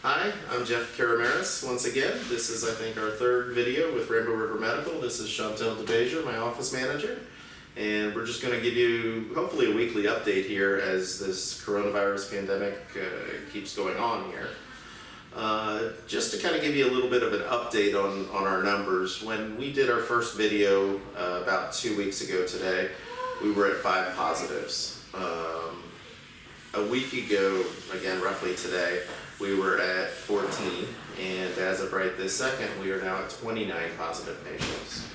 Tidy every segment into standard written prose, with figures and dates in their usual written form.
Hi, I'm Jeff Karamaris once again. This is, I think, our third video with Rainbow River Medical. This is Chantel DeBeja, my office manager. And we're just going to give you, hopefully, a weekly update here as this coronavirus pandemic keeps going on here. Just to kind of give you a little bit of an update on our numbers. When we did our first video about 2 weeks ago today, we were at 5 positives. A week ago, again roughly today, we were at 14, and as of right this second, we are now at 29 positive patients.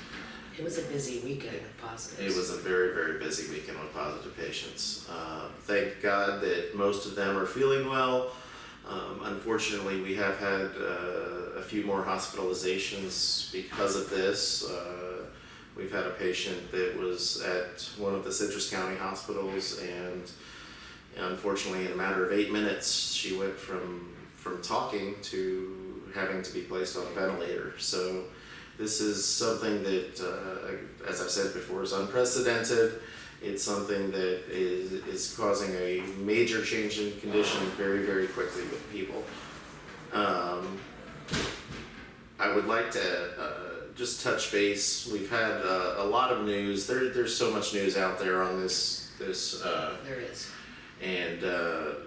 It was a busy weekend with positives. It was a very, very busy weekend with positive patients. Thank God that most of them are feeling well. Unfortunately, we have had a few more hospitalizations because of this. We've had a patient that was at one of the Citrus County hospitals, and unfortunately, in a matter of 8 minutes, she went from talking to having to be placed on a ventilator. So this is something that, as I've said before, is unprecedented. It's something that is causing a major change in condition very, very quickly with people. I would like to just touch base. We've had a lot of news. There's so much news out there on this. There is. And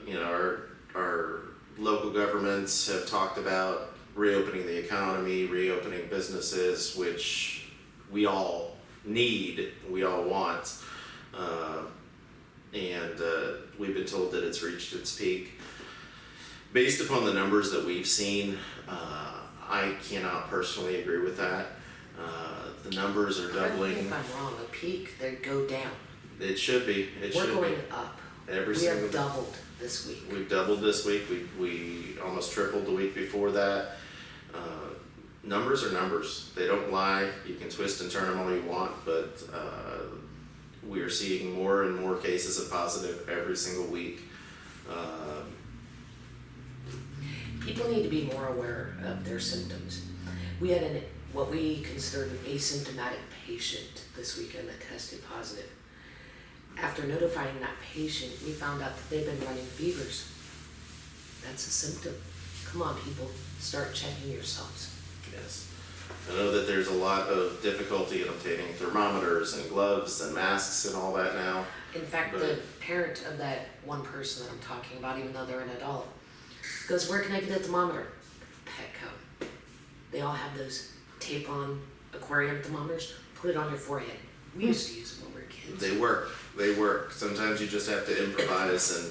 you know, our local governments have talked about reopening the economy, reopening businesses, which we all need, we all want. And we've been told that it's reached its peak. Based upon the numbers that we've seen, I cannot personally agree with that. The numbers are doubling. If I'm wrong, a peak, they go down. It should be. We're going up. We have doubled this week. We've doubled this week. We almost tripled the week before that. Numbers are numbers. They don't lie. You can twist and turn them all you want, but we are seeing more and more cases of positive every single week. People need to be more aware of their symptoms. We had what we considered an asymptomatic patient this weekend that tested positive. After notifying that patient, we found out that they've been running fevers. That's a symptom. Come on, people, start checking yourselves. Yes. I know that there's a lot of difficulty in obtaining thermometers and gloves and masks and all that now. In fact, the parent of that one person that I'm talking about, even though they're an adult, goes, "Where can I get a thermometer?" Petco. They all have those tape-on aquarium thermometers. Put it on your forehead. We used to use them when we were kids. They work. They work. Sometimes you just have to improvise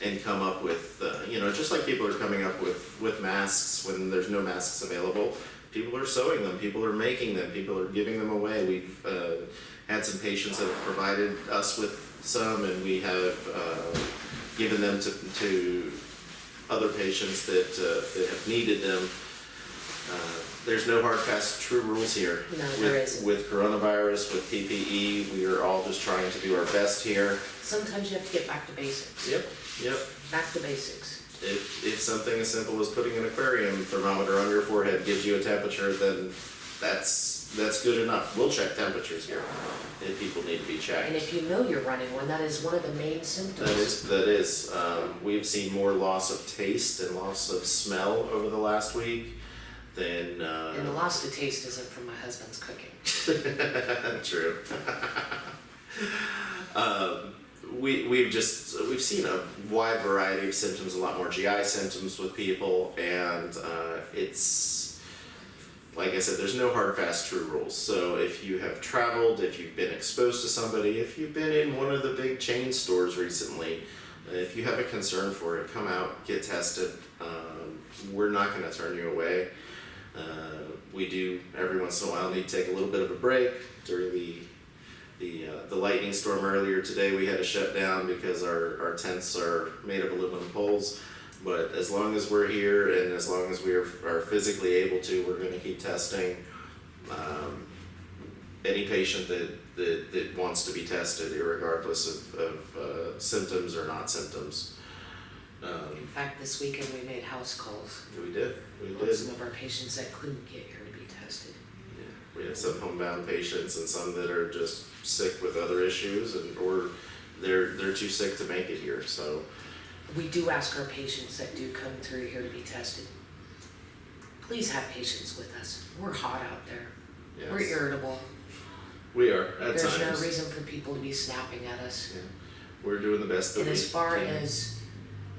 and come up with, you know, just like people are coming up with masks when there's no masks available. People are sewing them. People are making them. People are giving them away. We've had some patients that have provided us with some, and we have given them to other patients that have needed them. There's no hard, fast, true rules here. No, there isn't. With coronavirus, with PPE, we are all just trying to do our best here. Sometimes you have to get back to basics. Yep. Back to basics. If something as simple as putting an aquarium thermometer on your forehead gives you a temperature, then that's good enough. We'll check temperatures here if people need to be checked. And if you know you're running one, that is one of the main symptoms. That is. We've seen more loss of taste and loss of smell over the last week than. And the loss of taste isn't from my husband's cooking. True. We've seen a wide variety of symptoms, a lot more GI symptoms with people, and it's, like I said, there's no hard, fast, true rules. So if you have traveled, if you've been exposed to somebody, if you've been in one of the big chain stores recently, if you have a concern for it, come out, get tested. We're not going to turn you away. We do, every once in a while, need to take a little bit of a break. During the lightning storm earlier today, we had to shut down because our tents are made of aluminum poles. But as long as we're here and as long as we are physically able to, we're going to keep testing. Any patient that wants to be tested, regardless of symptoms or not symptoms. In fact, this weekend we made house calls. We did. On some of our patients that couldn't get here to be tested. Yeah. We have some homebound patients and some that are just sick with other issues, or they're too sick to make it here. So we do ask our patients that do come through here to be tested, please have patience with us. We're hot out there. Yes. We're irritable. We are, at There's times. no reason for people to be snapping at us. Yeah. We're doing the best that And we as far can. as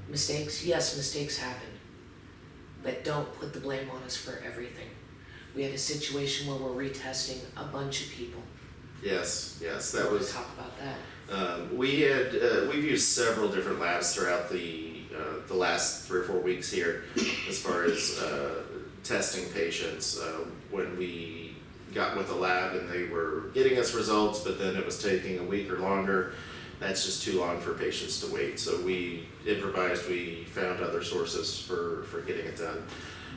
mistakes, yes, mistakes happen. But don't put the blame on us for everything. We had a situation where we're retesting a bunch of people. Yes, that We'll was. talk about that. We've used several different labs throughout the last 3 or 4 weeks here, as far as testing patients. When we got with the lab and they were getting us results, but then it was taking a week or longer, that's just too long for patients to wait. So we improvised. We found other sources for getting it done.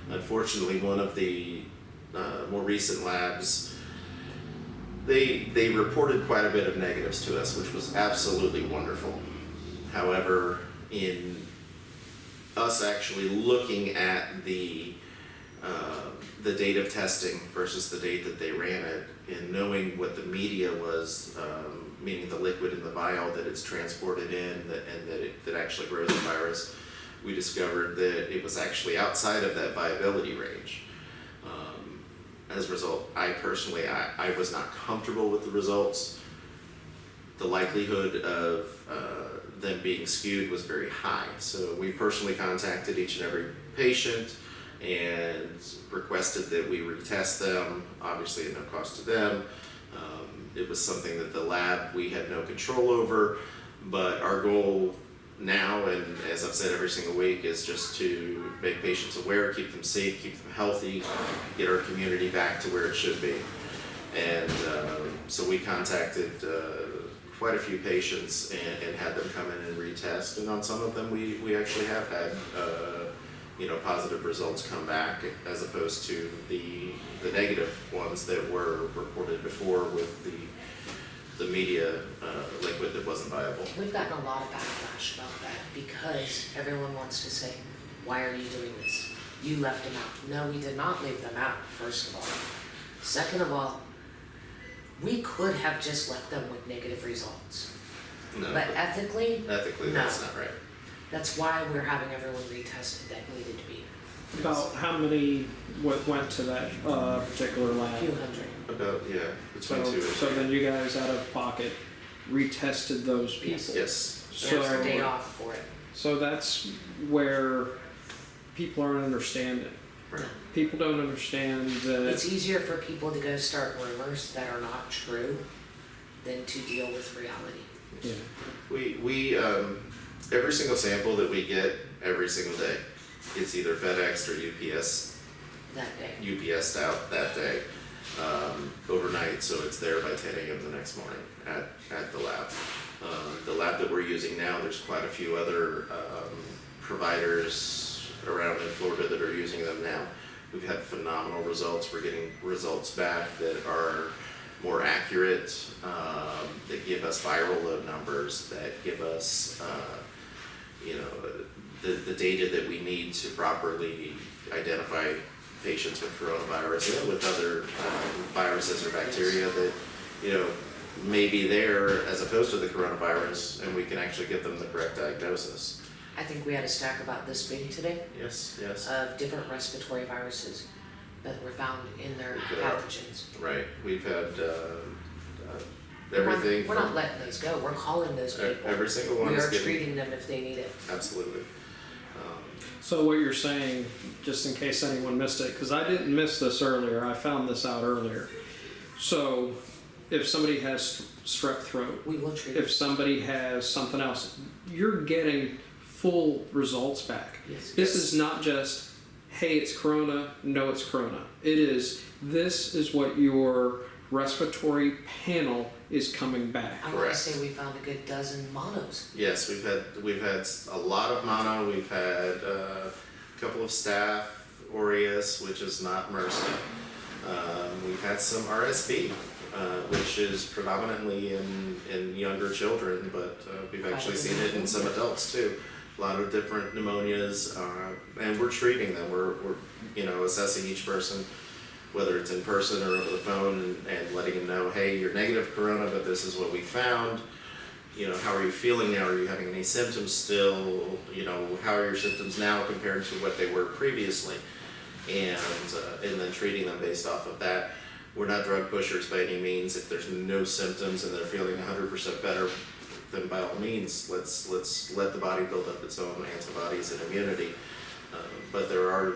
Unfortunately, one of the more recent labs, they reported quite a bit of negatives to us, which was absolutely wonderful. However, in us actually looking at the date of testing versus the date that they ran it, and knowing what the media was, meaning the liquid in the vial that it's transported in, and that actually grows the virus, we discovered that it was actually outside of that viability range. As a result, I personally was not comfortable with the results. The likelihood of them being skewed was very high. So we personally contacted each and every patient and requested that we retest them, obviously at no cost to them. It was something that the lab, we had no control over, but our goal now, and as I've said every single week, is just to make patients aware, keep them safe, keep them healthy, get our community back to where it should be. And so we contacted quite a few patients and had them come in and retest, and on some of them we actually have had positive results come back, as opposed to the negative ones that were reported before with the media liquid that wasn't viable. We've gotten a lot of backlash about that because everyone wants to say, why are you doing this? You left them out. No, we did not leave them out, first of all. Second of all, we could have just left them with negative results. No, But ethically, ethically, no. that's not right. That's why we're having everyone retested that needed to be. About how many went to that particular A lab? few hundred. About, yeah, between So, 2 and 3. so then you guys out of pocket retested those people. Yes. So, There's a day off for it. so that's where people aren't understanding. Right. People don't understand that. It's easier for people to go start rumors that are not true than to deal with reality. Yeah. We every single sample that we get every single day, it's either FedExed or That day. UPS'd out that day, overnight, so it's there by 10 a.m. the next morning at the lab. The lab that we're using now, there's quite a few other providers around in Florida that are using them now. We've had phenomenal results. We're getting results back that are more accurate, that give us viral load numbers, that give us the data that we need to properly identify patients with coronavirus and with other viruses or bacteria that may be there as opposed to the coronavirus, and we can actually give them the correct diagnosis. I think we had a stack about this big today Yes. of different respiratory viruses that were found in their pathogens. Right. We've had everything. We're not letting those go. We're calling those people. Every single one We is are getting. treating them if they need it. Absolutely. So what you're saying, just in case anyone missed it, because I didn't miss this earlier, I found this out earlier. So if somebody has strep throat, We will treat if it. somebody has something else, you're getting full results back. Yes. This is not just, hey, it's corona, no, it's corona. It is, this is what your respiratory panel is coming back. I want to Correct. say we found a good dozen monos. Yes, we've had a lot of mono. We've had a couple of staph aureus, which is not MRSA. We've had some RSV, which is predominantly in younger children, but we've actually seen it in some adults too. A lot of different pneumonias, and we're treating them. We're assessing each person, whether it's in person or over the phone, and letting them know, hey, you're negative corona, but this is what we found. how are you feeling now? Are you having any symptoms still? How are your symptoms now compared to what they were previously? And then treating them based off of that. We're not drug pushers by any means. If there's no symptoms and they're feeling 100% better, then by all means, let's let the body build up its own antibodies and immunity. But there are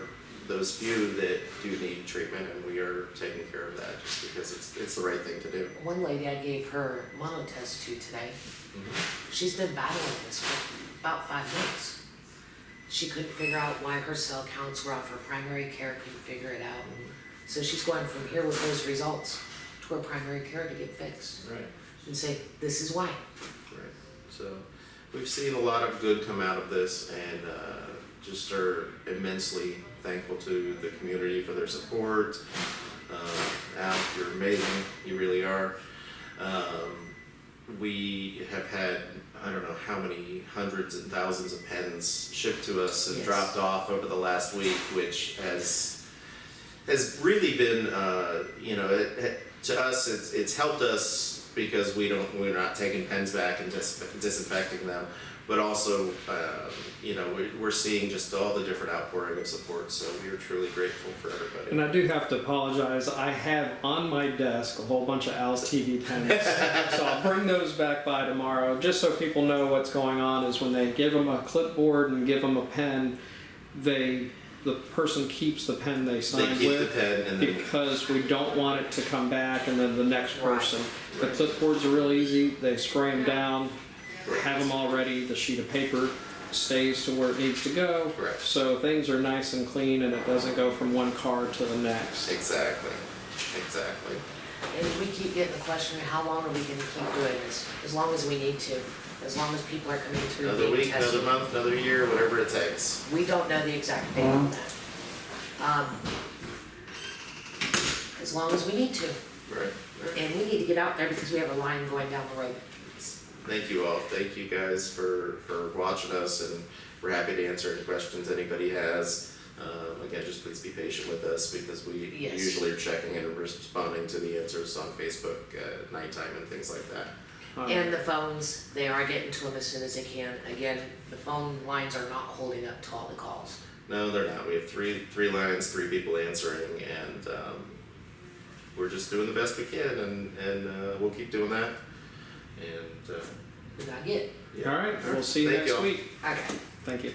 those few that do need treatment, and we are taking care of that just because it's the right thing to do. One lady I gave her monotest to today, she's been battling this for about 5 months. She couldn't figure out why her cell counts were off. Her primary care couldn't figure it out. So she's going from here with those results to her primary care to get fixed. Right. And say, this is why. Right. So we've seen a lot of good come out of this, and just are immensely thankful to the community for their support. Al, you're amazing. You really are. We have had, I don't know how many hundreds and thousands of pens shipped to us and Yes. dropped off over the last week, which has really been, to us, it's helped us because we're not taking pens back and just disinfecting them, but also, we're seeing just all the different outpouring of support. So we are truly grateful for everybody. And I do have to apologize. I have on my desk a whole bunch of Al's TV pens. So I'll bring those back by tomorrow, just so people know what's going on. Is when they give them a clipboard and give them a pen, the person keeps the pen they They signed keep with, the pen and then because we don't want it to come back and then the next Right. person. Right. The clipboards are real easy. They spray them down, have them all ready. The sheet of paper stays to where it needs to go. Correct. So things are nice and clean, and it doesn't go from one card to the next. Exactly. And we keep getting the question, how long are we going to keep doing this? As long as we need to. As long as people are coming through Another being week, tested. another month, another year, whatever it takes. We don't know the exact date on that. As long as we need to. Right. And we need to get out there because we have a line going down the road. Thank you all. Thank you guys for watching us, and we're happy to answer any questions anybody has. Again, just please be patient with us because we Yes. usually are checking and responding to the answers on Facebook at nighttime and things like that. And the phones, they are getting to them as soon as they can. Again, the phone lines are not holding up to all the calls. No, they're not. We have three lines, 3 people answering, and we're just doing the best we can, and we'll keep doing that. And We gotta get. yeah. All right, we'll see you Thank next y'all. week. Okay. Thank you.